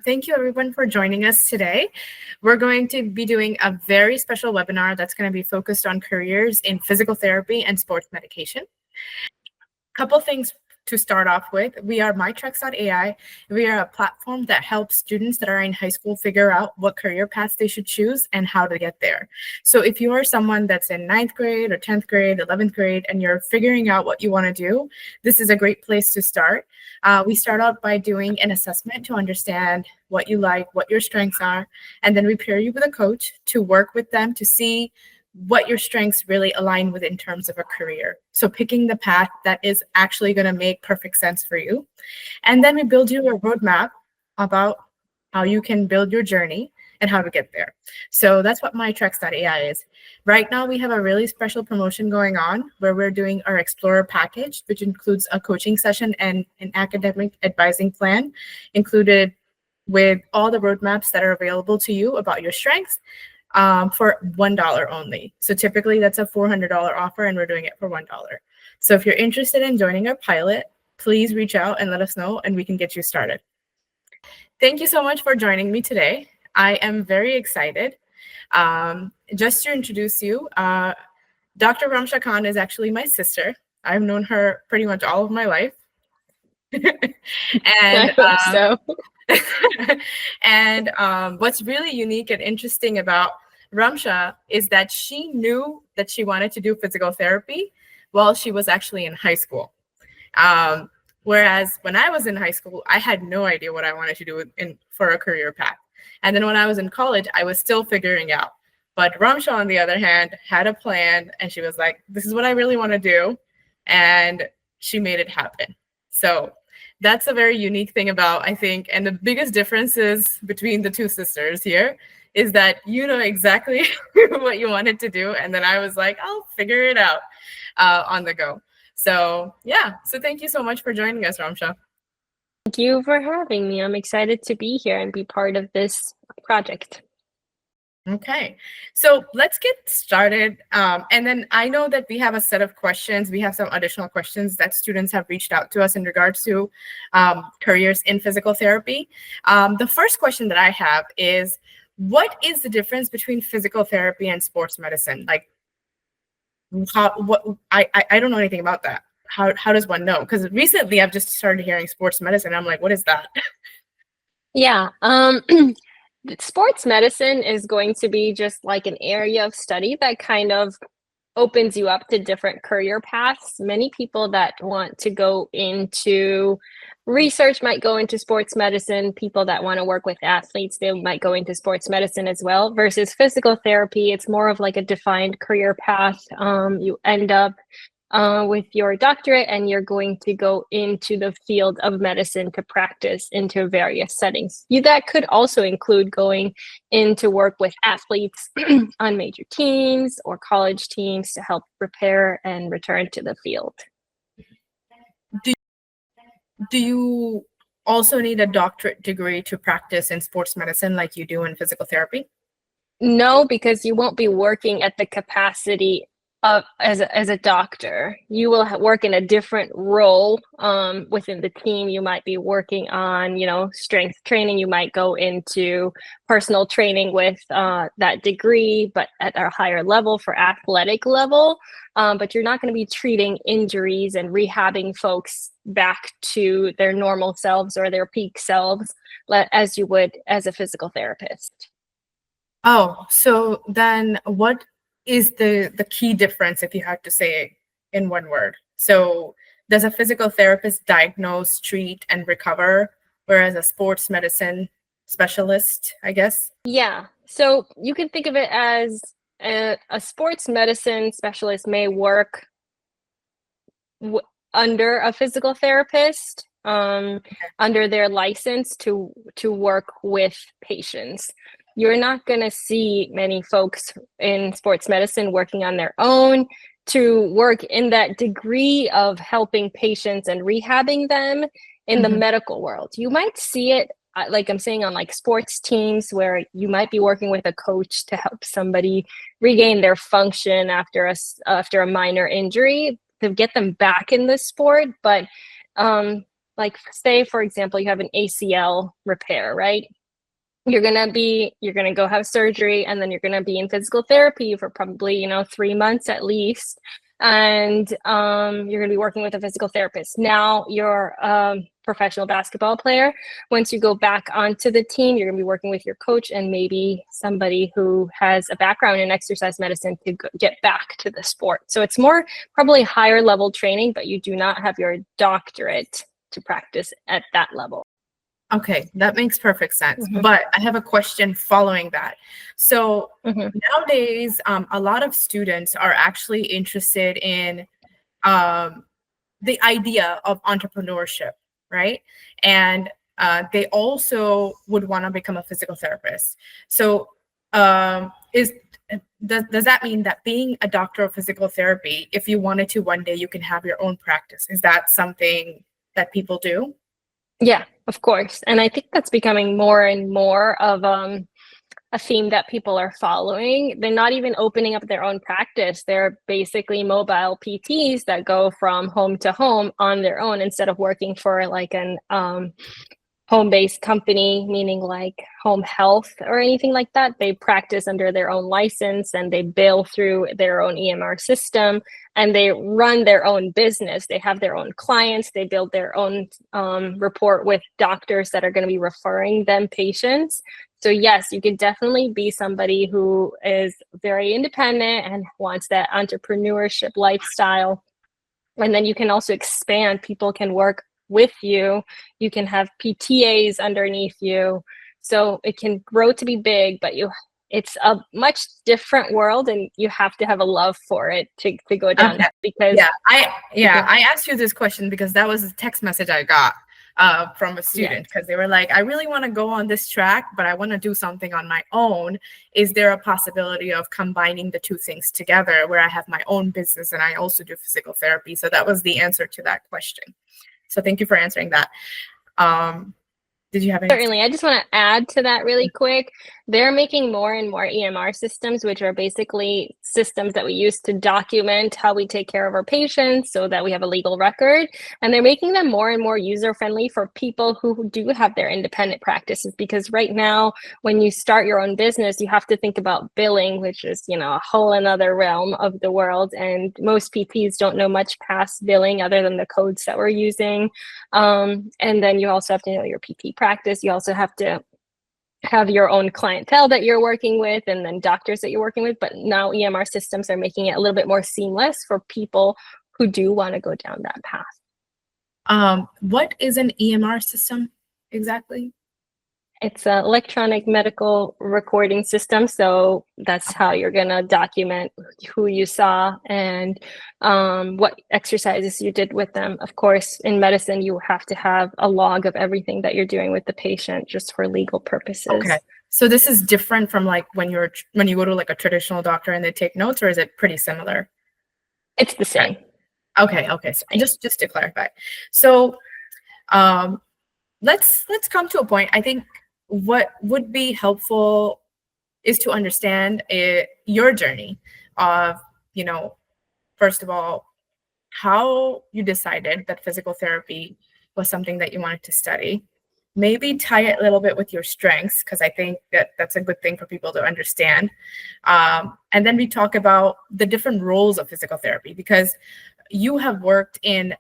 Thank you everyone for joining us today. We're going to be doing a very special webinar that's going to be focused on careers in physical therapy and sports medication. Couple things to start off with. We are Myrrs.ai. We are a platform that helps students that are in high school figure out what career paths they should choose and how to get there. So if you are someone that's in 9th grade or 10th grade, 11th grade, and you're figuring out what you want to do, this is a great place to start. We start out by doing an assessment to understand what you like, what your strengths are, and then we pair you with a coach to work with them to see what your strengths really align with in terms of a career. So picking the path that is actually going to make perfect sense for you. And then we build you a roadmap about how you can build your journey and how to get there. So that's what Myrrs.ai is. Right now, we have a really special promotion going on where we're doing our Explorer package, which includes a coaching session and an academic advising plan included with all the roadmaps that are available to you about your strengths. For $1 only. So typically that's a $400 offer and we're doing it for $1. So if you're interested in joining our pilot, please reach out and let us know and we can get you started. Thank you so much for joining me today. I am very excited. Just to introduce you, Dr. Yusra Khan is actually my sister. I've known her pretty much all of my life. And I hope so. And what's really unique and interesting about Yusra is that she knew that she wanted to do physical therapy while she was actually in high school. Whereas when I was in high school, I had no idea what I wanted to do for a career path. And then when I was in college, I was still figuring out. But Yusra, on the other hand, had a plan and she was like, this is what I really want to do. And she made it happen. So that's a very unique thing about, I think, and the biggest differences between the two sisters here is that you know exactly what you wanted to do. And then I was like, I'll figure it out on the go. So yeah, so thank you so much for joining us, Yusra. Thank you for having me. I'm excited to be here and be part of this project. Okay, so let's get started. And then I know that we have a set of questions. We have some additional questions that students have reached out to us in regards to careers in physical therapy. The first question that I have is, what is the difference between physical therapy and sports medicine? Like, I don't know anything about that. How does one know? Because recently I've just started hearing sports medicine. I'm like, what is that? Yeah. Sports medicine is going to be just like an area of study that kind of opens you up to different career paths. Many people that want to go into research might go into sports medicine. People that want to work with athletes, they might go into sports medicine as well. Versus physical therapy, it's more of like a defined career path. You end up with your doctorate and you're going to go into the field of medicine to practice into various settings. That could also include going in to work with athletes on major teams or college teams to help prepare and return to the field. Do you also need a doctorate degree to practice in sports medicine like you do in physical therapy? No, because you won't be working at the capacity as a doctor. You will work in a different role within the team. You might be working on, strength training. You might go into personal training with that degree, but at a higher level for athletic level. But you're not going to be treating injuries and rehabbing folks back to their normal selves or their peak selves as you would as a physical therapist. Oh, so then what is the key difference, if you had to say it in one word? So does a physical therapist diagnose, treat, and recover, whereas a sports medicine specialist, I guess? Yeah, so you can think of it as a sports medicine specialist may work under a physical therapist, under their license to work with patients. You're not going to see many folks in sports medicine working on their own to work in that degree of helping patients and rehabbing them in the medical world. You might see it, like I'm saying, on like sports teams where you might be working with a coach to help somebody regain their function after a minor injury to get them back in the sport. But like say, for example, you have an ACL repair, right? You're gonna go have surgery, and then you're gonna be in physical therapy for probably 3 months at least, and you're gonna be working with a physical therapist. Now you're a professional basketball player. Once you go back onto the team, you're gonna be working with your coach and maybe somebody who has a background in exercise medicine to get back to the sport. So it's more probably higher level training, but you do not have your doctorate to practice at that level. Okay, that makes perfect sense. Mhm. But I have a question following that. So Mhm. nowadays, a lot of students are actually interested in the idea of entrepreneurship, right? And they also would want to become a physical therapist. So does that mean that being a doctor of physical therapy, if you wanted to one day, you can have your own practice? Is that something that people do? Yeah, of course. And I think that's becoming more and more of a theme that people are following. They're not even opening up their own practice. They're basically mobile PTs that go from home to home on their own instead of working for like an home-based company, meaning like home health or anything like that. They practice under their own license and they bill through their own EMR system, and they run their own business. They have their own clients. They build their own rapport with doctors that are going to be referring them patients. So yes, you could definitely be somebody who is very independent and wants that entrepreneurship lifestyle. And then you can also expand. People can work with you. You can have PTAs underneath you. So it can grow to be big, but it's a much different world, and you have to have a love for it to go down Okay. that, because I asked you this question because that was a text message I got from a student, because they were like, I really want to go on this track, but I want to do something on my own. Is there a possibility of combining the two things together where I have my own business and I also do physical therapy? So that was the answer to that question. So thank you for answering that. Did you have any? Certainly. I just want to add to that really quick. They're making more and more EMR systems, which are basically systems that we use to document how we take care of our patients so that we have a legal record. And they're making them more and more user-friendly for people who do have their independent practices. Because right now, when you start your own business, you have to think about billing, which is, a whole another realm of the world. And most PTs don't know much past billing other than the codes that we're using. And then you also have to know your PT practice. You also have to have your own clientele that you're working with, and then doctors that you're working with. But now EMR systems are making it a little bit more seamless for people who do want to go down that path. What is an EMR system exactly? It's an electronic medical recording system. So that's how you're going to document who you saw and what exercises you did with them. Of course, in medicine, you have to have a log of everything that you're doing with the patient just for legal purposes. Okay. So this is different from like when you go to like a traditional doctor and they take notes, or is it pretty similar? It's the same. Okay. So just to clarify. So let's come to a point. I think what would be helpful is to understand your journey of, first of all, how you decided that physical therapy was something that you wanted to study. Maybe tie it a little bit with your strengths, because I think that that's a good thing for people to understand. And then we talk about the different roles of physical therapy, because you have worked in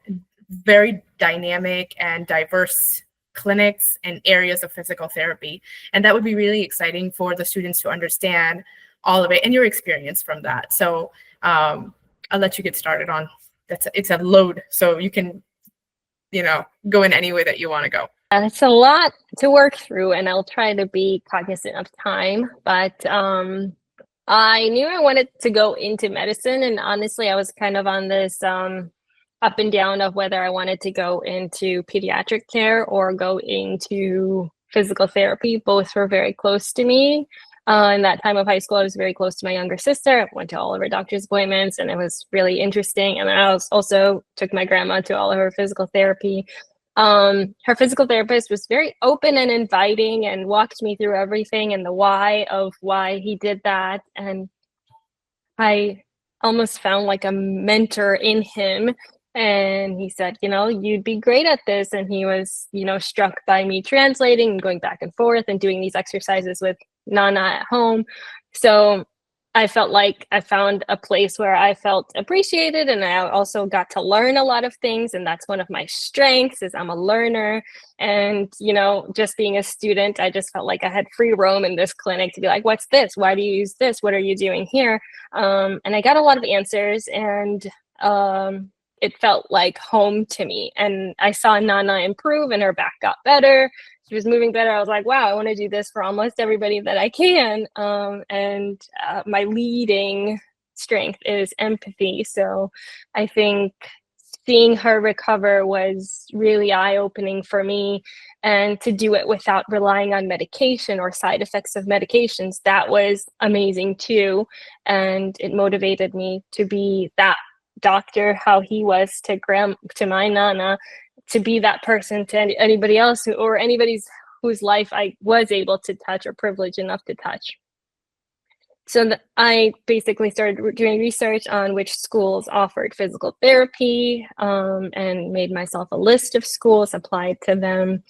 very dynamic and diverse clinics and areas of physical therapy. And that would be really exciting for the students to understand all of it and your experience from that. So I'll let you get started on that. It's a load, so you can, go in any way that you want to go. It's a lot to work through, and I'll try to be cognizant of time. But I knew I wanted to go into medicine, and honestly, I was kind of on this up and down of whether I wanted to go into pediatric care or go into physical therapy. Both were very close to me. In that time of high school, I was very close to my younger sister. I went to all of her doctor's appointments, and it was really interesting. And I also took my grandma to all of her physical therapy. Her physical therapist was very open and inviting and walked me through everything and the why of why he did that. And I almost found like a mentor in him. And he said, you'd be great at this. And he was, struck by me translating and going back and forth and doing these exercises with Nana at home. So I felt like I found a place where I felt appreciated, and I also got to learn a lot of things. And that's one of my strengths, is I'm a learner. And, just being a student, I just felt like I had free roam in this clinic to be like, what's this? Why do you use this? What are you doing here? And I got a lot of answers, and it felt like home to me. And I saw Nana improve, and her back got better. She was moving better. I was like, wow, I want to do this for almost everybody that I can. And my leading strength is empathy. So I think seeing her recover was really eye-opening for me. And to do it without relying on medication or side effects of medications, that was amazing too. And it motivated me to be that doctor, how he was to my Nana, to be that person to anybody else or anybody's whose life I was able to touch or privileged enough to touch. So I basically started doing research on which schools offered physical therapy, and made myself a list of schools, applied to them.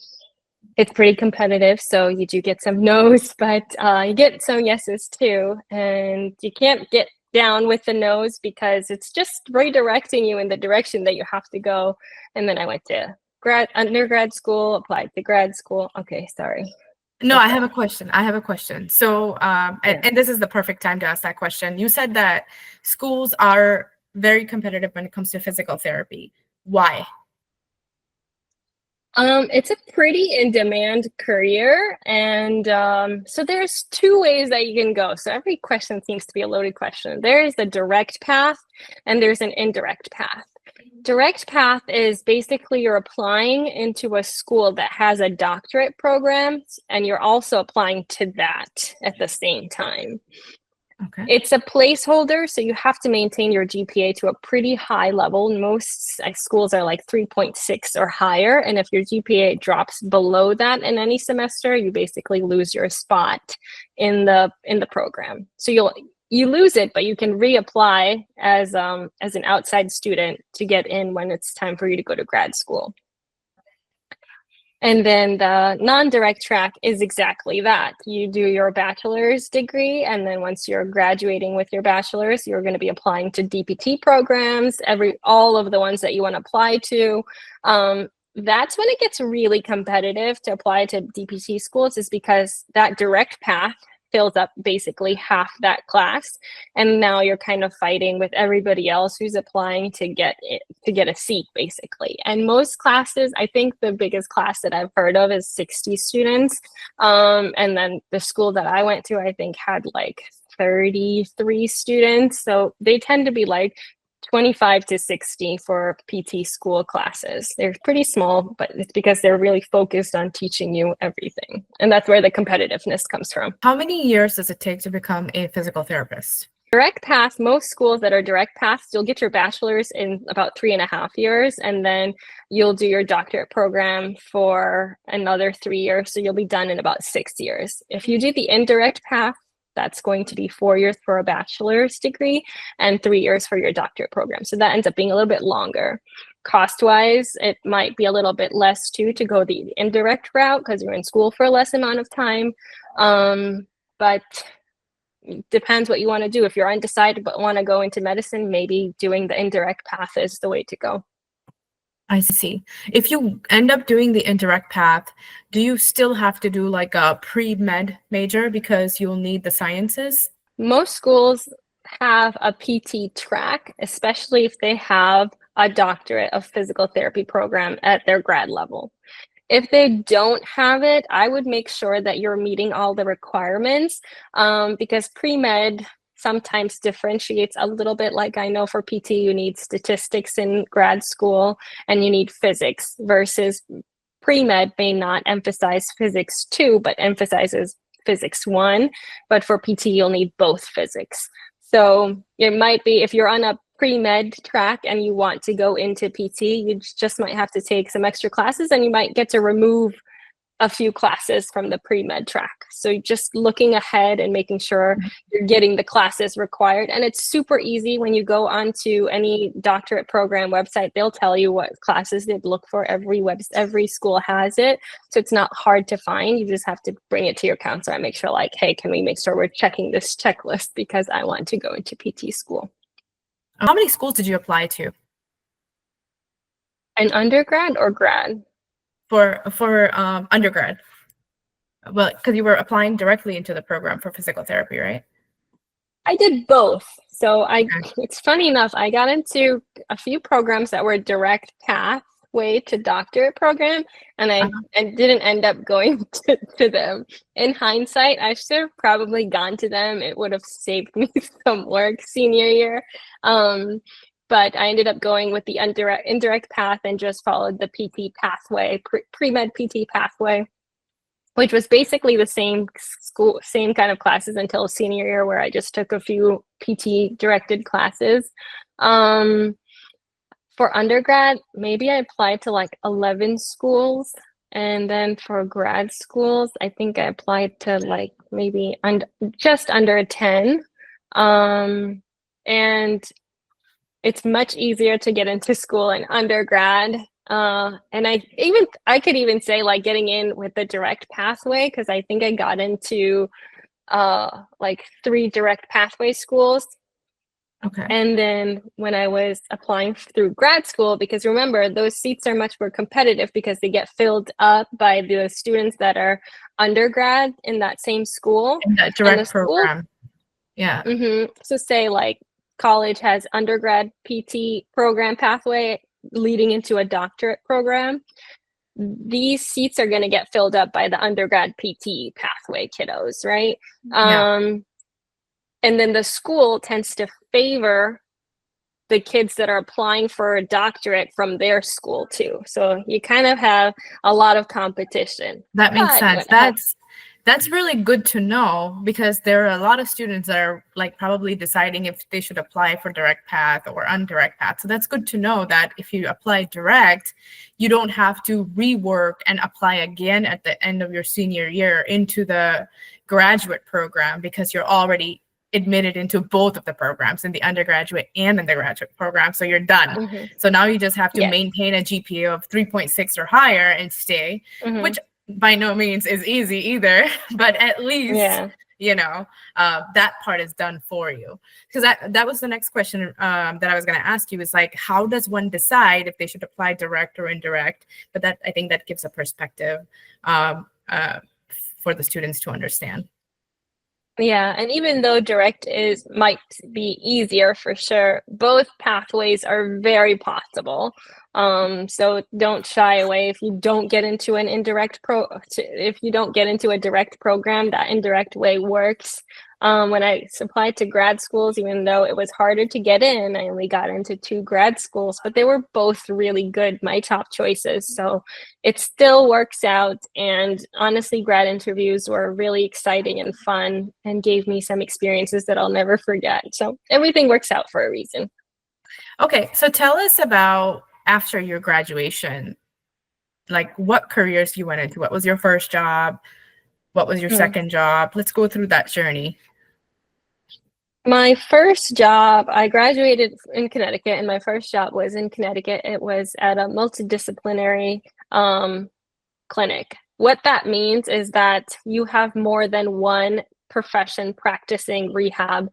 It's pretty competitive, so you do get some no's, but you get some yeses too. And you can't get down with the no's because it's just redirecting you in the direction that you have to go. And then I went to undergrad school, applied to grad school. Okay, sorry. No, I have a question. So, and this is the perfect time to ask that question. You said that schools are very competitive when it comes to physical therapy. Why? It's a pretty in-demand career, and so there's two ways that you can go. So every question seems to be a loaded question. There is a direct path, and there's an indirect path. Direct path is basically you're applying into a school that has a doctorate program, and you're also applying to that at the same time. Okay. It's a placeholder, so you have to maintain your GPA to a pretty high level. Most schools are like 3.6 or higher, and if your GPA drops below that in any semester, you basically lose your spot in the program. So you lose it, but you can reapply as an outside student to get in when it's time for you to go to grad school. And then the non-direct track is exactly that. You do your bachelor's degree, and then once you're graduating with your bachelor's, you're going to be applying to DPT programs, all of the ones that you want to apply to. That's when it gets really competitive to apply to DPT schools, is because that direct path fills up basically half that class, and now you're kind of fighting with everybody else who's applying to get a seat basically. And most classes, I think the biggest class that I've heard of is 60 students, and then the school that I went to, I think, had like 33 students, so they tend to be like 25 to 60 for PT school classes. They're pretty small, but it's because they're really focused on teaching you everything. And that's where the competitiveness comes from. How many years does it take to become a physical therapist? Direct path, most schools that are direct paths, you'll get your bachelor's in about 3.5 years, and then you'll do your doctorate program for another 3 years. So you'll be done in about 6 years. If you do the indirect path, that's going to be 4 years for a bachelor's degree and 3 years for your doctorate program. So that ends up being a little bit longer. Cost-wise, it might be a little bit less too to go the indirect route because you're in school for a less amount of time. But it depends what you want to do. If you're undecided but want to go into medicine, maybe doing the indirect path is the way to go. I see. If you end up doing the indirect path, do you still have to do like a pre-med major because you'll need the sciences? Most schools have a PT track, especially if they have a doctorate of physical therapy program at their grad level. If they don't have it, I would make sure that you're meeting all the requirements, because pre-med sometimes differentiates a little bit. Like I know for PT, you need statistics in grad school and you need physics, versus pre-med may not emphasize physics 2, but emphasizes physics 1. But for PT, you'll need both physics. So it might be, if you're on a pre-med track and you want to go into PT, you just might have to take some extra classes, and you might get to remove a few classes from the pre-med track. So just looking ahead and making sure you're getting the classes required. And it's super easy when you go onto any doctorate program website, they'll tell you what classes they look for. Every school has it. So it's not hard to find. You just have to bring it to your counselor and make sure like, hey, can we make sure we're checking this checklist because I want to go into PT school. How many schools did you apply to? An undergrad or grad? For undergrad. Well, because you were applying directly into the program for physical therapy, right? I did both. So it's funny enough, I got into a few programs that were direct pathway to doctorate program, and I didn't end up going to them. In hindsight, I should have probably gone to them. It would have saved me some work senior year. But I ended up going with the indirect path and just followed the PT pathway, pre-med PT pathway, which was basically the same kind of classes until senior year, where I just took a few PT directed classes. For undergrad, maybe I applied to like 11 schools. And then for grad schools, I think I applied to like maybe just under 10. And it's much easier to get into school in undergrad. And I could even say like getting in with the direct pathway, because I think I got into like 3 direct pathway schools. Okay. And then when I was applying through grad school, because remember, those seats are much more competitive because they get filled up by the students that are undergrad in that same school. In that direct program. Yeah. So say like college has undergrad PT program pathway leading into a doctorate program. These seats are going to get filled up by the undergrad PT pathway kiddos, right? And then the school tends to favor the kids that are applying for a doctorate from their school too. So you kind of have a lot of competition. That makes sense. That's really good to know, because there are a lot of students that are like probably deciding if they should apply for direct path or indirect path. So that's good to know that if you apply direct, you don't have to rework and apply again at the end of your senior year into the graduate program, because you're already admitted into both of the programs, in the undergraduate and in the graduate program. So you're done. So now you just have to maintain a GPA of 3.6 or higher and stay, which by no means is easy either, but at least, that part is done for you. Because that was the next question that I was going to ask you, is like, how does one decide if they should apply direct or indirect? But that, I think that gives a perspective for the students to understand. Yeah, and even though direct might be easier for sure, both pathways are very possible. So don't shy away if you don't get into an if you don't get into a direct program, that indirect way works. When I applied to grad schools, even though it was harder to get in, I only got into 2 grad schools, but they were both really good, my top choices. So it still works out. And honestly, grad interviews were really exciting and fun and gave me some experiences that I'll never forget. So everything works out for a reason. Okay, so tell us about after your graduation, like what careers you went into. What was your first job? What was your second job? Let's go through that journey. My first job, I graduated in Connecticut, and my first job was in Connecticut. It was at a multidisciplinary clinic. What that means is that you have more than one profession practicing rehab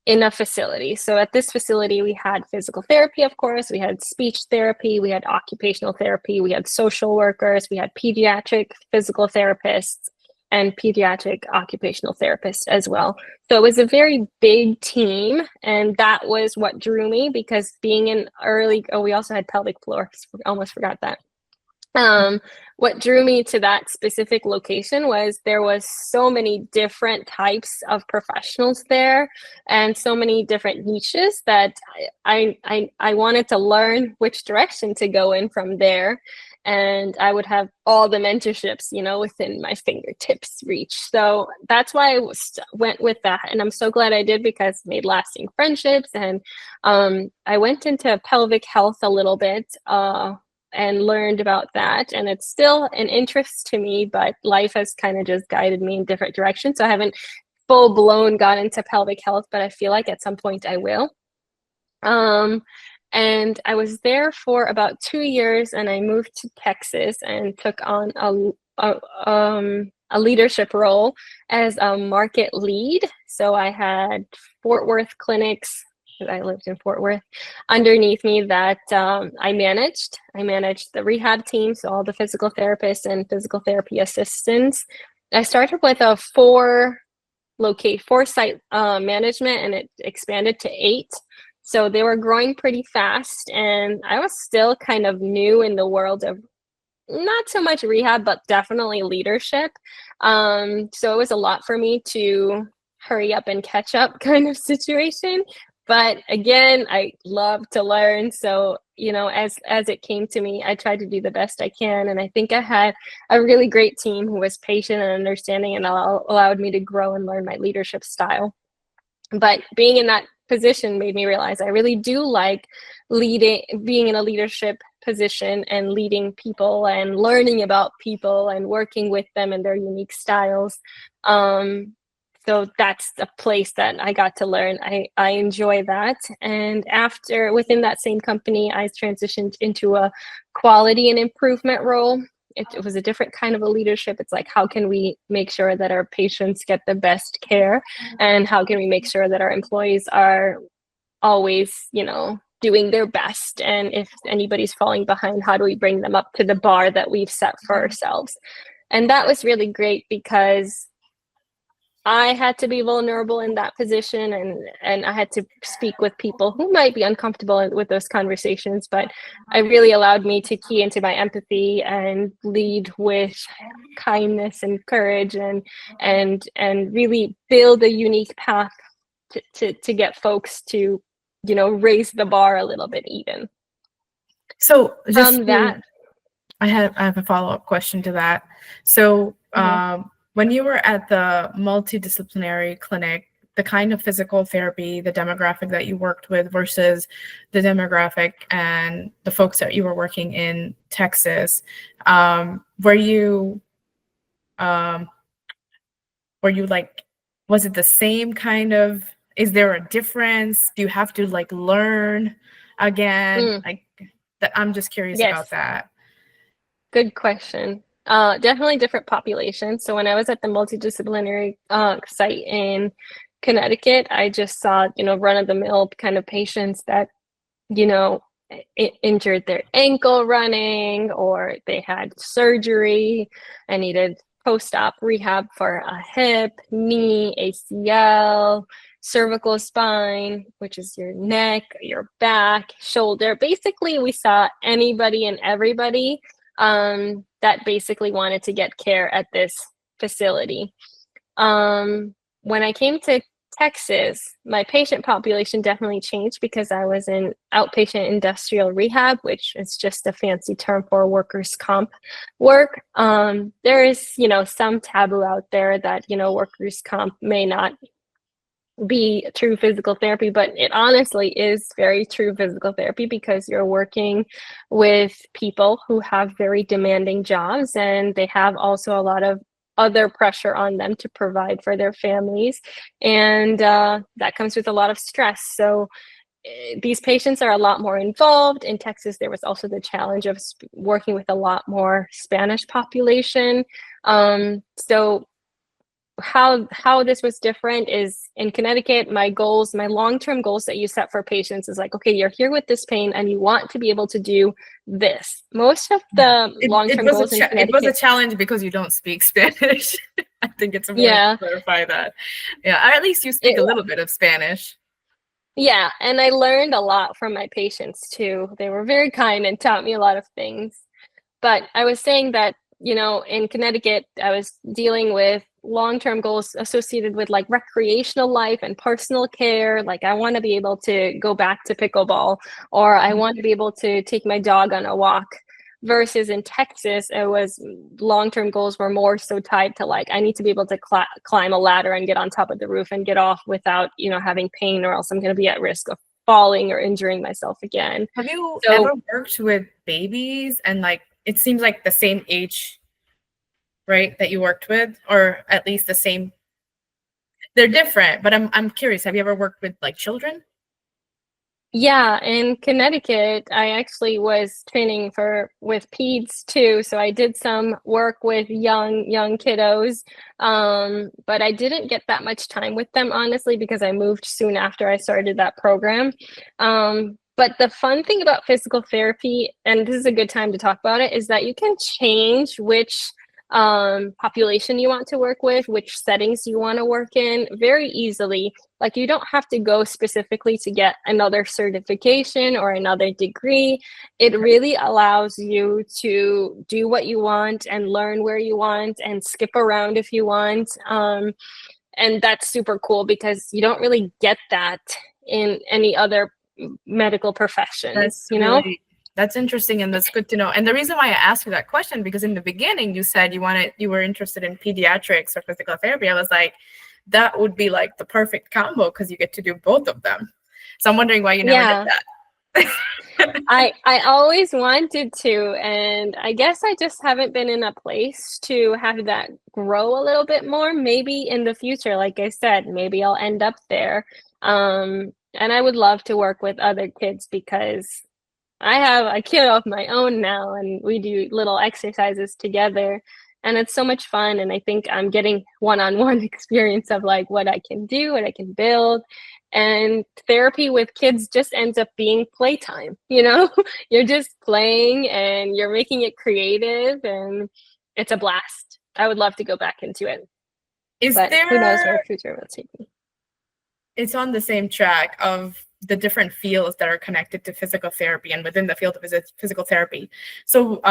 in a facility. So at this facility, we had physical therapy, of course, we had speech therapy, we had occupational therapy, we had social workers, we had pediatric physical therapists, and pediatric occupational therapists as well. So it was a very big team, and that was what drew me, because being in we also had pelvic floor, almost forgot that. What drew me to that specific location was there was so many different types of professionals there, and so many different niches that I wanted to learn which direction to go in from there. And I would have all the mentorships, within my fingertips reach. So that's why I went with that. And I'm so glad I did, because it made lasting friendships. And I went into pelvic health a little bit. and learned about that. And it's still an interest to me, but life has kind of just guided me in different directions. So I haven't full blown got into pelvic health, but I feel like at some point I will. And I was there for about 2 years, and I moved to Texas and took on a leadership role as a market lead. So I had Fort Worth clinics, because I lived in Fort Worth, underneath me that I managed. I managed the rehab team, so all the physical therapists and physical therapy assistants. I started with a four site management, and it expanded to 8. So they were growing pretty fast, and I was still kind of new in the world of not so much rehab, but definitely leadership. So it was a lot for me to hurry up and catch up kind of situation. But again, I love to learn. So, as it came to me, I tried to do the best I can. And I think I had a really great team who was patient and understanding and allowed me to grow and learn my leadership style. But being in that position made me realize I really do like being in a leadership position and leading people and learning about people and working with them and their unique styles. So that's a place that I got to learn. I enjoy that. And within that same company, I transitioned into a quality and improvement role. It was a different kind of a leadership. It's like, how can we make sure that our patients get the best care? And how can we make sure that our employees are always, doing their best? And if anybody's falling behind, how do we bring them up to the bar that we've set for ourselves? And that was really great because I had to be vulnerable in that position, and I had to speak with people who might be uncomfortable with those conversations, but it really allowed me to key into my empathy and lead with kindness and courage and really build a unique path to get folks to, raise the bar a little bit even. So From that, I have a follow-up question to that. So when you were at the multidisciplinary clinic, the kind of physical therapy, the demographic that you worked with versus the demographic and the folks that you were working in Texas, were you like, was it the same kind of, is there a difference? Do you have to like learn again? I'm just curious about that. Good question. Definitely different population. So when I was at the multidisciplinary site in Connecticut, I just saw, run-of-the-mill kind of patients that, injured their ankle running, or they had surgery and needed post-op rehab for a hip, knee, ACL, cervical spine, which is your neck, your back, shoulder. Basically, we saw anybody and everybody that basically wanted to get care at this facility. When I came to Texas, my patient population definitely changed because I was in outpatient industrial rehab, which is just a fancy term for workers' comp work. There is, some taboo out there that, workers' comp may not be true physical therapy, but it honestly is very true physical therapy because you're working with people who have very demanding jobs, and they have also a lot of other pressure on them to provide for their families, and that comes with a lot of stress. So these patients are a lot more involved. In Texas, there was also the challenge of working with a lot more Spanish population. So how this was different is in Connecticut, my long-term goals that you set for patients is like, okay, you're here with this pain and you want to be able to do this. Most of the long-term goals in Connecticut. It was a challenge because you don't speak Spanish. I think it's important to clarify that. Yeah, or at least you speak a little bit of Spanish. Yeah, and I learned a lot from my patients too. They were very kind and taught me a lot of things. But I was saying that, in Connecticut, I was dealing with long-term goals associated with like recreational life and personal care. Like I want to be able to go back to pickleball, or I want to be able to take my dog on a walk. Versus in Texas, it was long-term goals were more so tied to like, I need to be able to climb a ladder and get on top of the roof and get off without, having pain, or else I'm going to be at risk of falling or injuring myself again. Have you So ever worked with babies and like it seems like the same age, right, that you worked with, or at least the same? They're different, but I'm curious. Have you ever worked with like children? yeah, in Connecticut, I actually was training with peds too. So I did some work with young kiddos, but I didn't get that much time with them, honestly, because I moved soon after I started that program. But the fun thing about physical therapy, and this is a good time to talk about it, is that you can change which population you want to work with, which settings you want to work in very easily. Like you don't have to go specifically to get another certification or another degree. It really allows you to do what you want and learn where you want and skip around if you want. And that's super cool because you don't really get that in any other medical professions, That's interesting and that's good to know. And the reason why I asked you that question, because in the beginning you said you were interested in pediatrics or physical therapy. I was like, that would be like the perfect combo because you get to do both of them. So I'm wondering why you never did that. I always wanted to, and I guess I just haven't been in a place to have that grow a little bit more. Maybe in the future, like I said, maybe I'll end up there. And I would love to work with other kids because I have a kid of my own now, and we do little exercises together, and it's so much fun. And I think I'm getting one-on-one experience of like what I can do, what I can build. And therapy with kids just ends up being playtime, You're just playing and you're making it creative, and it's a blast. I would love to go back into it. But who knows where the future will take me. It's on the same track of the different fields that are connected to physical therapy and within the field of physical therapy. So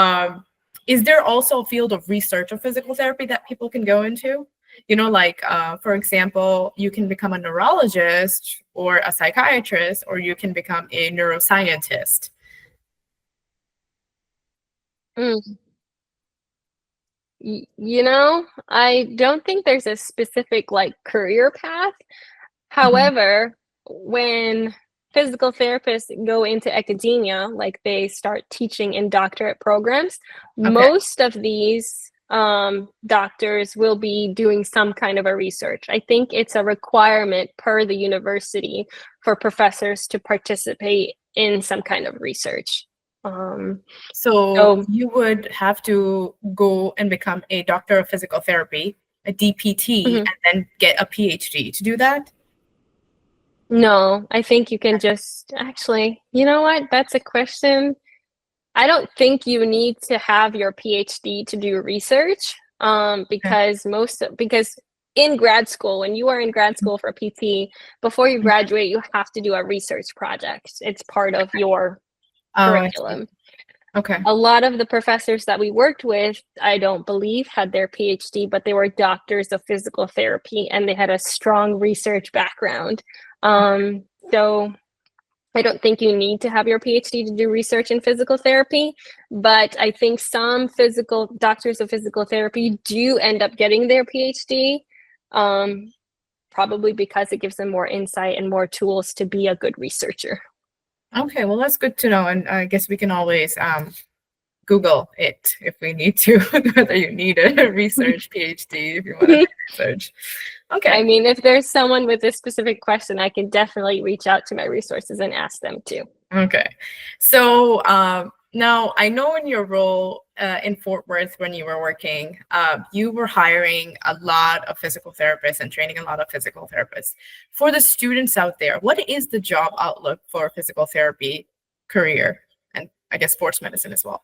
is there also a field of research of physical therapy that people can go into? Like, for example, you can become a neurologist or a psychiatrist, or you can become a neuroscientist. I don't think there's a specific like career path. However, when physical therapists go into academia, like they start teaching in doctorate programs, most of these doctors will be doing some kind of a research. I think it's a requirement per the university for professors to participate in some kind of research. So you would have to go and become a doctor of physical therapy, a DPT, and then get a PhD to do that? No, I think you can just actually, you know what? That's a question. I don't think you need to have your PhD to do research, because in grad school, when you are in grad school for PT, before you graduate, you have to do a research project. It's part of your curriculum. Okay. A lot of the professors that we worked with, I don't believe had their PhD, but they were doctors of physical therapy and they had a strong research background. So I don't think you need to have your PhD to do research in physical therapy, but I think some doctors of physical therapy do end up getting their PhD, probably because it gives them more insight and more tools to be a good researcher. Okay, well, that's good to know. And I guess we can always Google it if we need to, whether you need a research PhD if you want to do research. Okay. I mean, if there's someone with a specific question, I can definitely reach out to my resources and ask them too. Okay. So now I know in your role in Fort Worth when you were working, you were hiring a lot of physical therapists and training a lot of physical therapists. For the students out there, what is the job outlook for physical therapy career and I guess sports medicine as well?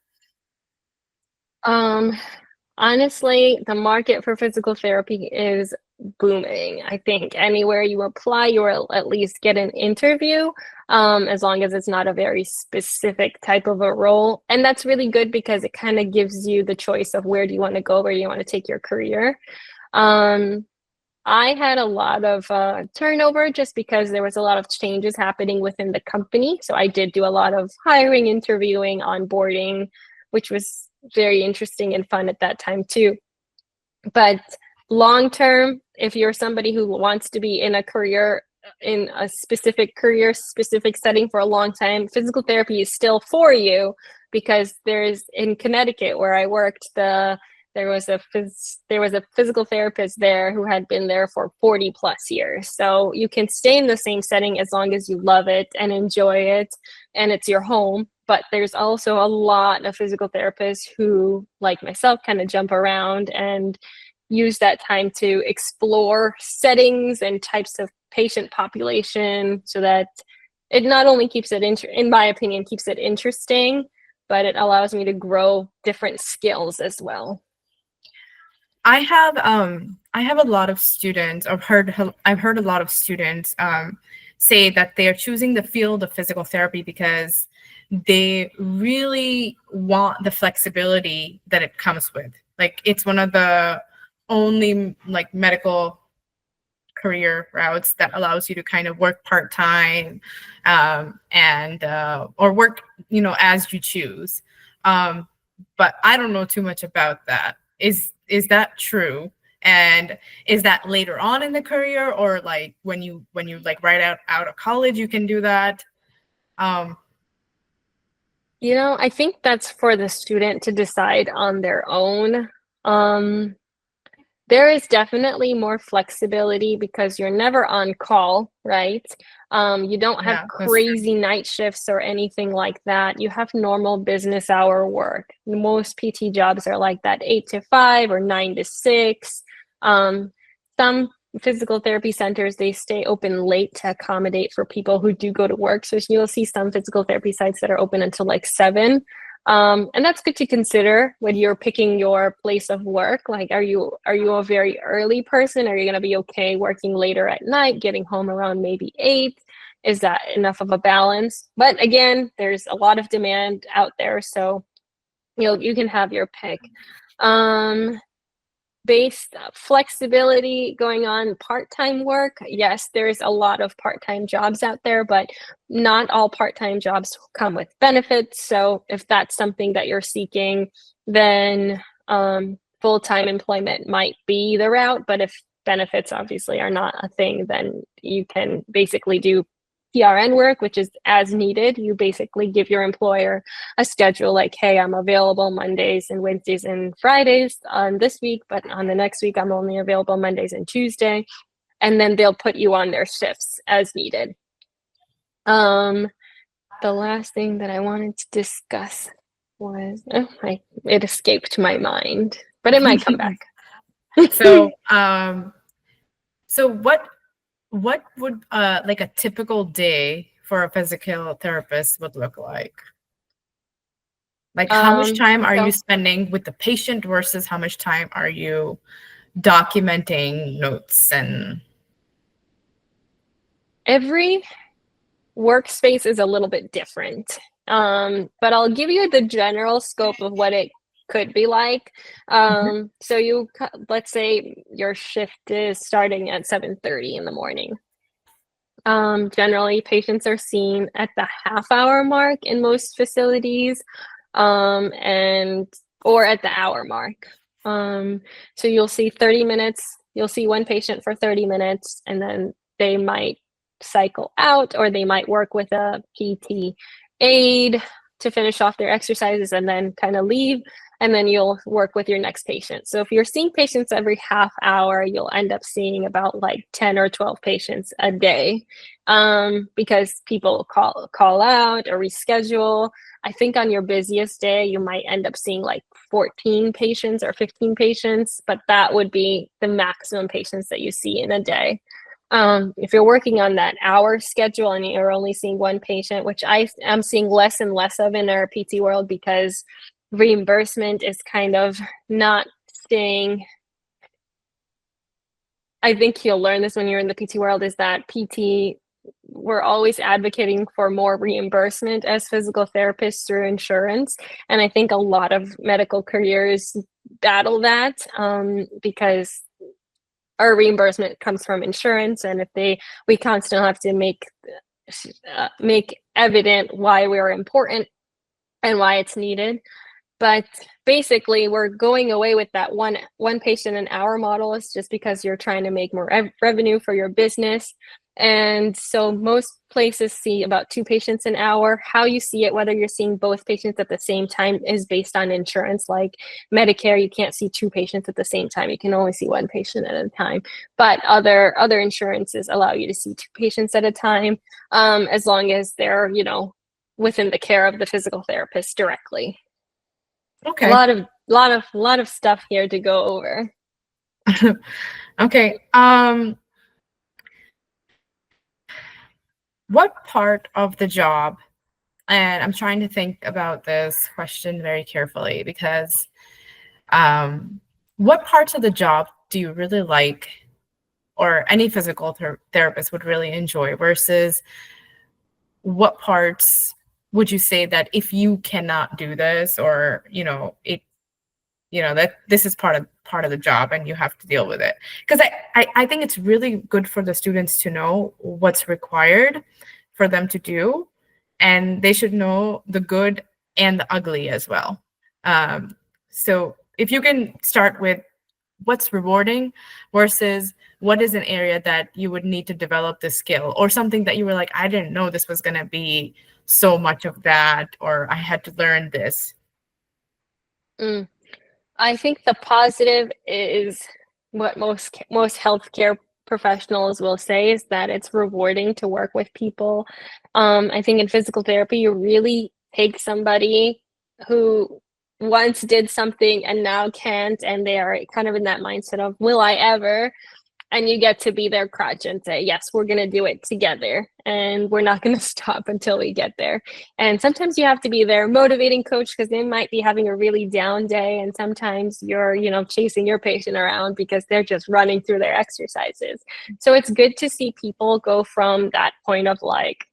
Honestly, the market for physical therapy is booming. I think anywhere you apply, you will at least get an interview, as long as it's not a very specific type of a role. And that's really good because it kind of gives you the choice of where do you want to go, where do you want to take your career. I had a lot of turnover just because there was a lot of changes happening within the company. So I did do a lot of hiring, interviewing, onboarding, which was very interesting and fun at that time too. But long term, if you're somebody who wants to be in a career in a specific career, specific setting for a long time, physical therapy is still for you, because there's, in Connecticut where I worked, there was a physical therapist there who had been there for 40 plus years. So you can stay in the same setting as long as you love it and enjoy it and it's your home. But there's also a lot of physical therapists who, like myself, kind of jump around and use that time to explore settings and types of patient population, so that it not only keeps it, in my opinion, keeps it interesting, but it allows me to grow different skills as well. I have a lot of students, I've heard a lot of students say that they are choosing the field of physical therapy because they really want the flexibility that it comes with. Like, it's one of the only like medical career routes that allows you to kind of work part-time and or work, as you choose. But I don't know too much about that. Is that true? And is that later on in the career, or like when you like right out of college you can do that? I think that's for the student to decide on their own. There is definitely more flexibility because you're never on call, right? You don't have Yeah, crazy night shifts or anything like that. You have normal business hour work. Most PT jobs are like that, 8 to 5 or 9 to 6. Some physical therapy centers, they stay open late to accommodate for people who do go to work. So you'll see some physical therapy sites that are open until like 7. And that's good to consider when you're picking your place of work. Like, are you a very early person? Are you going to be okay working later at night, getting home around maybe 8? Is that enough of a balance? But again, there's a lot of demand out there, so you can have your pick. Based flexibility going on, part-time work. Yes, there's a lot of part-time jobs out there, but not all part-time jobs come with benefits. So if that's something that you're seeking, then full-time employment might be the route. But if benefits obviously are not a thing, then you can basically do PRN work, which is as needed. You basically give your employer a schedule like, hey, I'm available Mondays and Wednesdays and Fridays on this week, but on the next week, I'm only available Mondays and Tuesday. And then they'll put you on their shifts as needed. The last thing that I wanted to discuss was, it escaped my mind, but it might come back. So what would like a typical day for a physical therapist would look like? Like, how much time are you spending with the patient versus how much time are you documenting notes? And every workspace is a little bit different, but I'll give you the general scope of what it could be like. So let's say your shift is starting at 7:30 in the morning. Generally, patients are seen at the half-hour mark in most facilities, or at the hour mark. So you'll see 30 minutes. You'll see one patient for 30 minutes, and then they might cycle out, or they might work with a PT aide to finish off their exercises and then kind of leave, and then you'll work with your next patient. So if you're seeing patients every half hour, you'll end up seeing about like 10 or 12 patients a day, because people call out or reschedule. I think on your busiest day, you might end up seeing like 14 patients or 15 patients, but that would be the maximum patients that you see in a day. If you're working on that hour schedule and you're only seeing one patient, which I am seeing less and less of in our PT world, because reimbursement is kind of not staying. I think you'll learn this when you're in the PT world, is that PT, we're always advocating for more reimbursement as physical therapists through insurance. And I think a lot of medical careers battle that, because our reimbursement comes from insurance, and if we constantly have to make evident why we're important and why it's needed. But basically, we're going away with that one patient an hour model. Is just because you're trying to make more revenue for your business. And so most places see about 2 patients an hour. How you see it, whether you're seeing both patients at the same time, is based on insurance. Like Medicare, you can't see 2 patients at the same time. You can only see 1 patient at a time. But other insurances allow you to see 2 patients at a time, as long as they're, within the care of the physical therapist directly. Okay. A lot of stuff here to go over. Okay. What part of the job, and I'm trying to think about this question very carefully, because what parts of the job do you really like, or any physical therapist would really enjoy, versus what parts would you say that if you cannot do this, or that this is part of the job and you have to deal with it? Because I think it's really good for the students to know what's required for them to do, and they should know the good and the ugly as well. So if you can start with what's rewarding versus what is an area that you would need to develop the skill, or something that you were like, I didn't know this was going to be so much of that, or I had to learn this. I think the positive is what most healthcare professionals will say, is that it's rewarding to work with people. I think in physical therapy, you really take somebody who once did something and now can't, and they are kind of in that mindset of, will I ever? And you get to be their crutch and say, yes, we're going to do it together, and we're not going to stop until we get there. And sometimes you have to be their motivating coach, because they might be having a really down day, and sometimes you're chasing your patient around because they're just running through their exercises. So it's good to see people go from that point of like,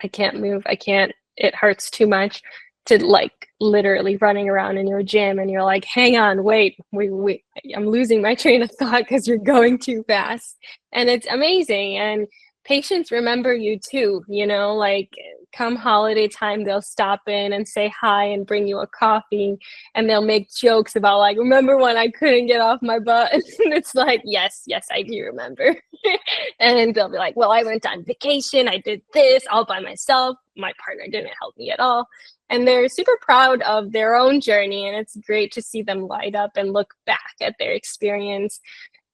I can't move, it hurts too much, to like literally running around in your gym, and you're like, hang on, wait, I'm losing my train of thought because you're going too fast. And it's amazing. And patients remember you too, like come holiday time, they'll stop in and say hi and bring you a coffee, and they'll make jokes about like, remember when I couldn't get off my butt? And it's like, yes, I do remember. And they'll be like, well, I went on vacation, I did this all by myself, my partner didn't help me at all. And they're super proud of their own journey, and it's great to see them light up and look back at their experience.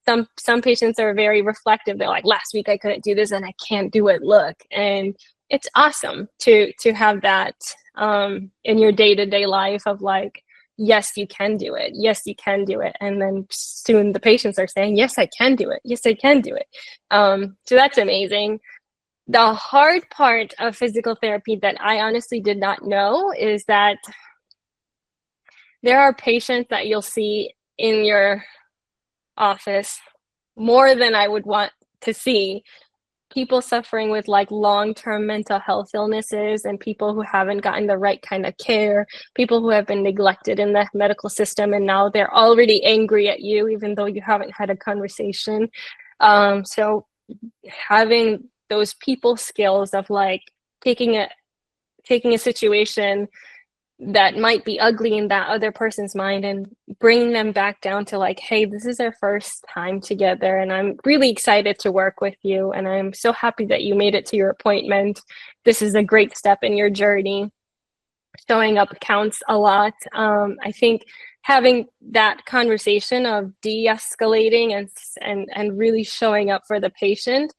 Some patients are very reflective. They're like, last week I couldn't do this and I can't do it, look. And it's awesome to have that in your day-to-day life of like, yes, you can do it. Yes, you can do it. And then soon the patients are saying, yes, I can do it. Yes, I can do it. So that's amazing. The hard part of physical therapy that I honestly did not know is that there are patients that you'll see in your office more than I would want to see. People suffering with like long-term mental health illnesses, and people who haven't gotten the right kind of care, people who have been neglected in the medical system, and now they're already angry at you even though you haven't had a conversation. So having those people skills of like taking a situation that might be ugly in that other person's mind and bringing them back down to like, hey, this is our first time together, and I'm really excited to work with you, and I'm so happy that you made it to your appointment. This is a great step in your journey. Showing up counts a lot. I think having that conversation of de-escalating and really showing up for the patient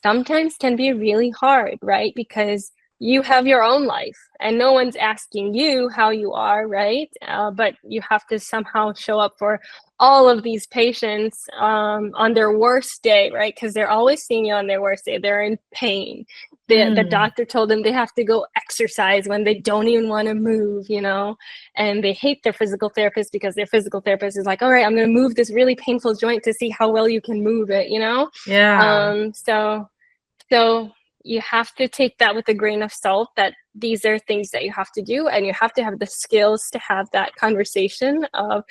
sometimes can be really hard, right? Because you have your own life and no one's asking you how you are, right? But you have to somehow show up for all of these patients on their worst day, right? Because they're always seeing you on their worst day. They're in pain. The doctor told them they have to go exercise when they don't even want to move, and they hate their physical therapist because their physical therapist is like, all right, I'm going to move this really painful joint to see how well you can move it, Yeah. So you have to take that with a grain of salt, that these are things that you have to do, and you have to have the skills to have that conversation of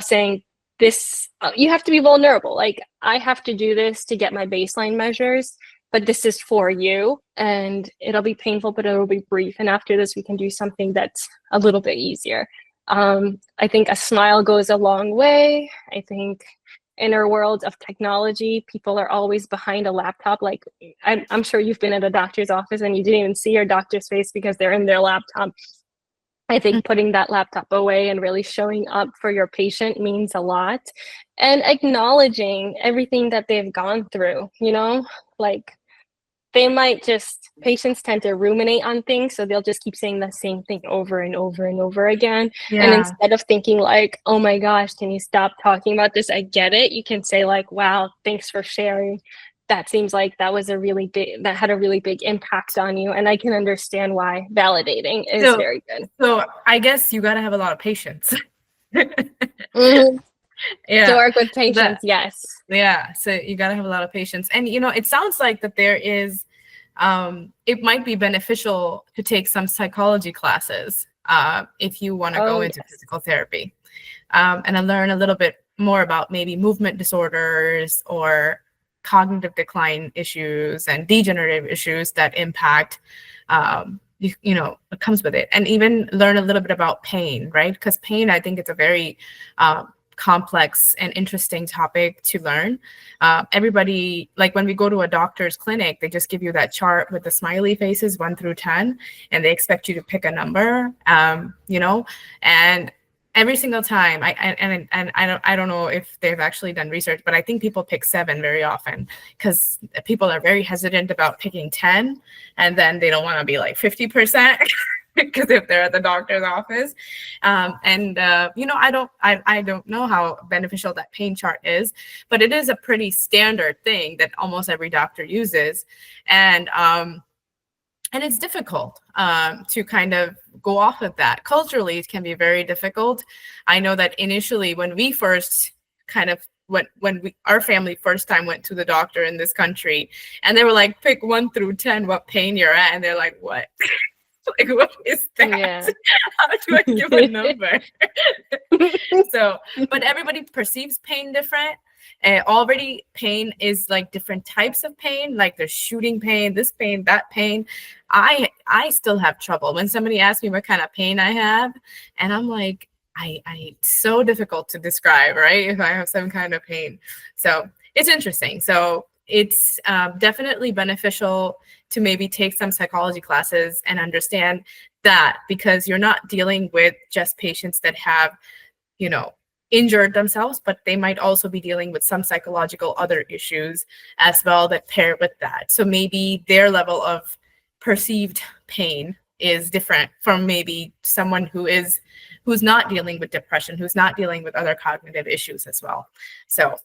saying this. You have to be vulnerable. Like, I have to do this to get my baseline measures, but this is for you, and it'll be painful, but it'll be brief. And after this, we can do something that's a little bit easier. I think a smile goes a long way. I think in our world of technology, people are always behind a laptop. Like I'm sure you've been at a doctor's office and you didn't even see your doctor's face because they're in their laptop. I think putting that laptop away and really showing up for your patient means a lot, and acknowledging everything that they've gone through, like patients tend to ruminate on things, so they'll just keep saying the same thing over and over and over again. Yeah. And instead of thinking like, oh my gosh, can you stop talking about this? I get it. You can say like, wow, thanks for sharing. That seems like that had a really big impact on you. And I can understand why. Validating is very good. So I guess you got to have a lot of patience. Mm-hmm. Yeah. To work with patients, yes. Yeah. So you got to have a lot of patience. And, it sounds like that there is, it might be beneficial to take some psychology classes if you want to go into physical therapy and learn a little bit more about maybe movement disorders or cognitive decline issues and degenerative issues that impact, it comes with it. And even learn a little bit about pain, right? Because pain, I think it's a very complex and interesting topic to learn. Everybody, like when we go to a doctor's clinic, they just give you that chart with the smiley faces 1 through 10, and they expect you to pick a number, and every single time, I don't know if they've actually done research, but I think people pick 7 very often because people are very hesitant about picking 10, and then they don't want to be like 50% because if they're at the doctor's office, I don't know how beneficial that pain chart is, but it is a pretty standard thing that almost every doctor uses, and it's difficult to kind of go off of that. Culturally, it can be very difficult. I know that initially when we first our family first time went to the doctor in this country, and they were like, pick 1 through 10 what pain you're at. And they're like, what? Like, what is that? Yeah. How do I give a number? But everybody perceives pain different. Already pain is like different types of pain, like there's shooting pain, this pain, that pain. I still have trouble when somebody asks me what kind of pain I have, and I'm like, it's so difficult to describe, right? If I have some kind of pain. So it's interesting. So it's definitely beneficial to maybe take some psychology classes and understand that, because you're not dealing with just patients that have, injured themselves, but they might also be dealing with some psychological other issues as well that pair with that. So maybe their level of perceived pain is different from maybe someone who's not dealing with depression, who's not dealing with other cognitive issues as well. So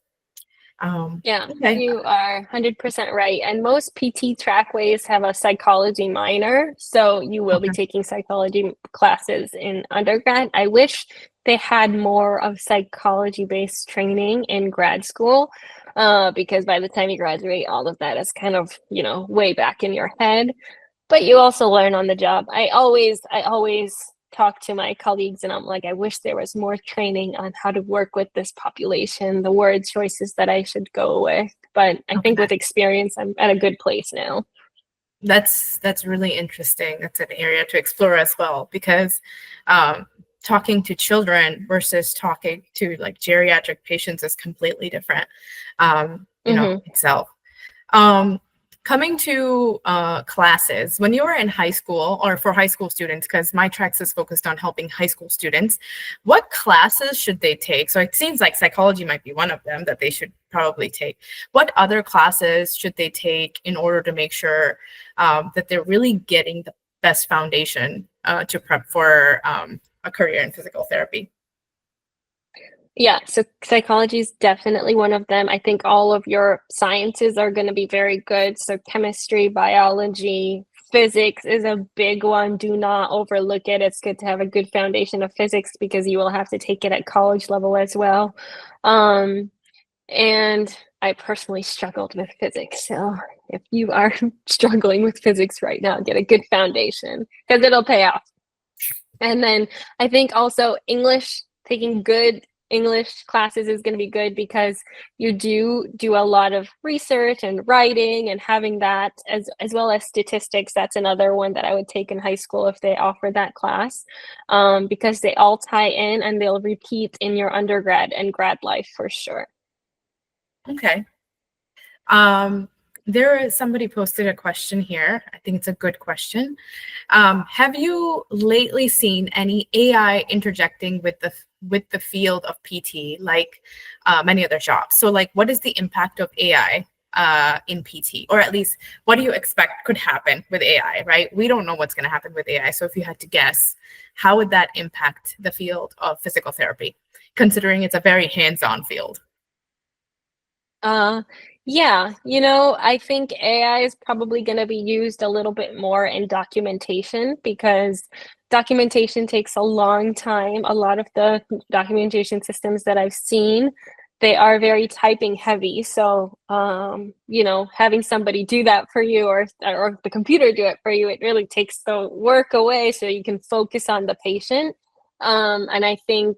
okay. You are 100% right. And most PT trackways have a psychology minor, so you will be taking psychology classes in undergrad. I wish they had more of psychology-based training in grad school, because by the time you graduate, all of that is kind of, way back in your head. But you also learn on the job. I always talk to my colleagues and I'm like, I wish there was more training on how to work with this population, the word choices that I should go with. But I think with experience, I'm at a good place now. That's really interesting. That's an area to explore as well, because talking to children versus talking to like geriatric patients is completely different, itself. Coming to classes, when you were in high school, or for high school students, because my tracks is focused on helping high school students, what classes should they take? So it seems like psychology might be one of them that they should probably take. What other classes should they take in order to make sure that they're really getting the best foundation to prep for a career in physical therapy? Yeah, so psychology is definitely one of them. I think all of your sciences are going to be very good. So chemistry, biology, physics is a big one. Do not overlook it. It's good to have a good foundation of physics because you will have to take it at college level as well. And I personally struggled with physics. So if you are struggling with physics right now, get a good foundation because it'll pay off. And then I think also English, taking good English classes is going to be good because you do a lot of research and writing and having that as well as statistics. That's another one that I would take in high school if they offer that class, because they all tie in and they'll repeat in your undergrad and grad life for sure. Okay. There is somebody posted a question here. I think it's a good question. Have you lately seen any AI interjecting with the field of PT, like many other jobs? So, like, what is the impact of AI in PT, or at least what do you expect could happen with AI? Right? We don't know what's going to happen with AI. So, if you had to guess, how would that impact the field of physical therapy, considering it's a very hands-on field? Yeah, I think AI is probably going to be used a little bit more in documentation because documentation takes a long time. A lot of the documentation systems that I've seen, they are very typing heavy. So, having somebody do that for you or the computer do it for you, it really takes the work away so you can focus on the patient. And I think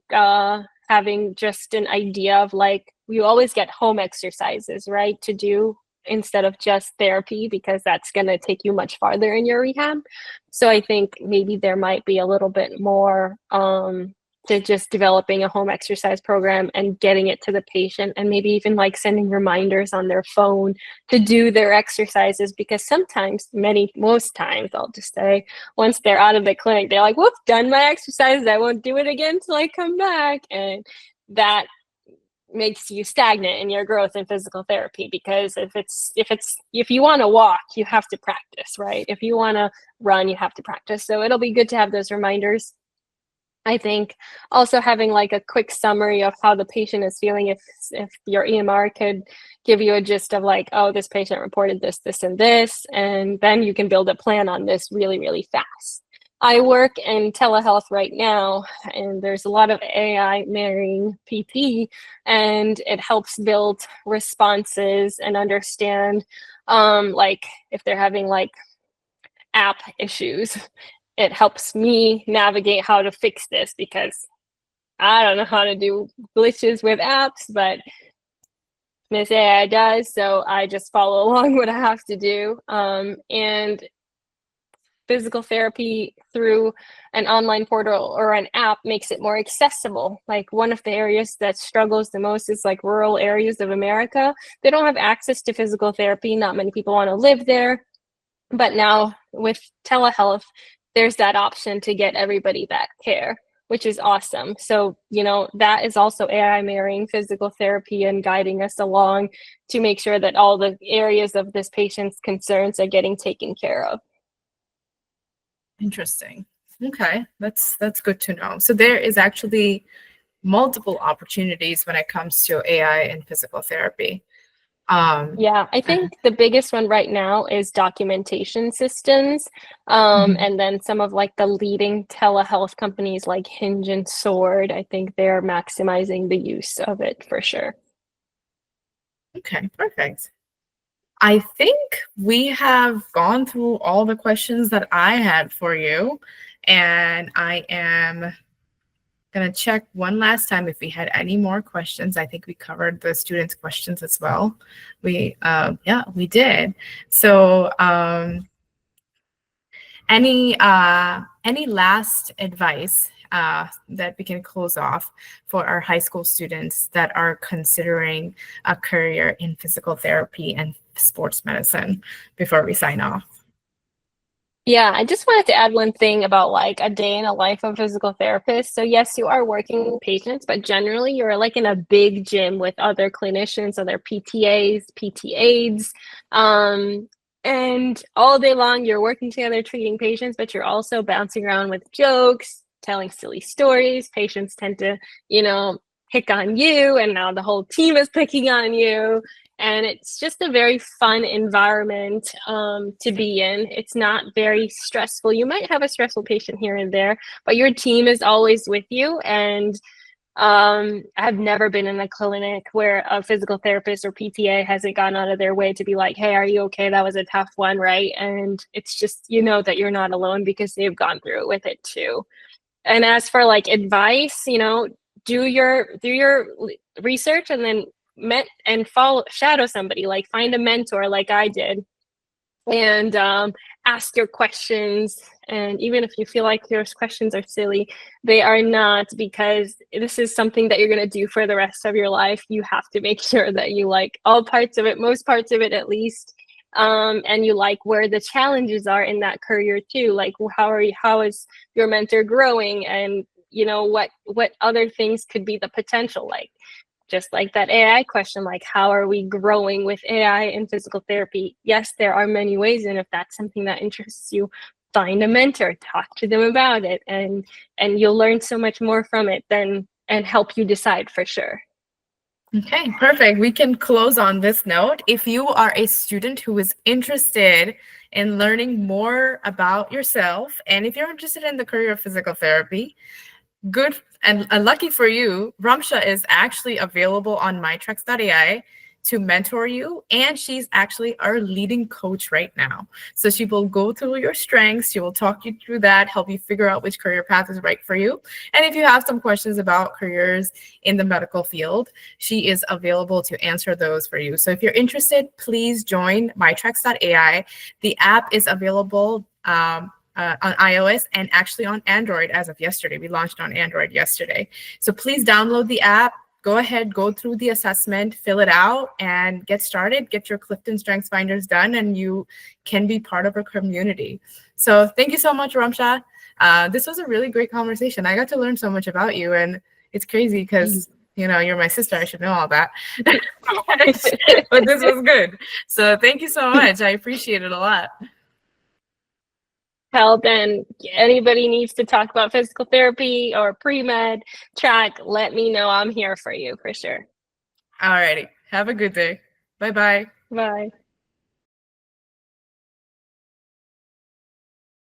having just an idea of like, you always get home exercises, right, to do instead of just therapy because that's going to take you much farther in your rehab. So I think maybe there might be a little bit more to just developing a home exercise program and getting it to the patient, and maybe even like sending reminders on their phone to do their exercises, because sometimes, most times, I'll just say, once they're out of the clinic, they're like, whoop, done my exercises. I won't do it again till I come back. And that makes you stagnant in your growth in physical therapy, because if you want to walk, you have to practice, right? If you want to run, you have to practice. So it'll be good to have those reminders. I think also having like a quick summary of how the patient is feeling, if your EMR could give you a gist of like, oh, this patient reported this, this, and this, and then you can build a plan on this really, really fast. I work in telehealth right now, and there's a lot of AI marrying PT, and it helps build responses and understand, like if they're having like app issues, it helps me navigate how to fix this because I don't know how to do glitches with apps, but Miss AI does, so I just follow along what I have to do. And physical therapy through an online portal or an app makes it more accessible. Like one of the areas that struggles the most is like rural areas of America. They don't have access to physical therapy. Not many people want to live there. But now with telehealth, there's that option to get everybody that care, which is awesome. So, that is also AI marrying physical therapy and guiding us along to make sure that all the areas of this patient's concerns are getting taken care of. Interesting. Okay, that's good to know. So there is actually multiple opportunities when it comes to AI and physical therapy. Yeah, I think the biggest one right now is documentation systems. And then some of like the leading telehealth companies like Hinge and Sword, I think they're maximizing the use of it for sure. Okay, perfect. I think we have gone through all the questions that I had for you, and I am going to check one last time if we had any more questions. I think we covered the students' questions as well. Yeah, we did. So, any last advice that we can close off for our high school students that are considering a career in physical therapy and sports medicine before we sign off? Yeah, I just wanted to add one thing about like a day in a life of a physical therapist. So yes, you are working with patients, but generally you're like in a big gym with other clinicians, other PTAs, PT aides, and all day long you're working together treating patients, but you're also bouncing around with jokes, telling silly stories. Patients tend to, pick on you, and now the whole team is picking on you. And it's just a very fun environment to be in. It's not very stressful. You might have a stressful patient here and there, but your team is always with you. And I've never been in a clinic where a physical therapist or PTA hasn't gone out of their way to be like, hey, are you okay? That was a tough one, right? And it's just, that you're not alone because they've gone through it with it too. And as for like advice, do your research, and then shadow somebody, like find a mentor like I did, and ask your questions. And even if you feel like your questions are silly, they are not, because this is something that you're going to do for the rest of your life. You have to make sure that you like all parts of it, most parts of it at least, and you like where the challenges are in that career too. Like how is your mentor growing, and what other things could be the potential, like just like that AI question, like how are we growing with AI in physical therapy? Yes, there are many ways, and if that's something that interests you, find a mentor, talk to them about it, and you'll learn so much more from it and help you decide for sure. Okay, perfect. We can close on this note. If you are a student who is interested in learning more about yourself, and if you're interested in the career of physical therapy, good and lucky for you, Ramsha is actually available on mytreks.ai to mentor you, and she's actually our leading coach right now. So she will go through your strengths, she will talk you through that, help you figure out which career path is right for you. And if you have some questions about careers in the medical field, she is available to answer those for you. So if you're interested, please join mytreks.ai. The app is available on iOS and actually on Android as of yesterday. We launched on Android yesterday. So please download the app. Go ahead, go through the assessment, fill it out, and get started. Get your Clifton Strengths Finders done, and you can be part of our community. So thank you so much, Ramsha. This was a really great conversation. I got to learn so much about you, and it's crazy because you're my sister. I should know all that. But this was good. So thank you so much. I appreciate it a lot. Help, and anybody needs to talk about physical therapy or pre-med track, let me know. I'm here for you for sure. All righty. Have a good day. Bye-bye. Bye.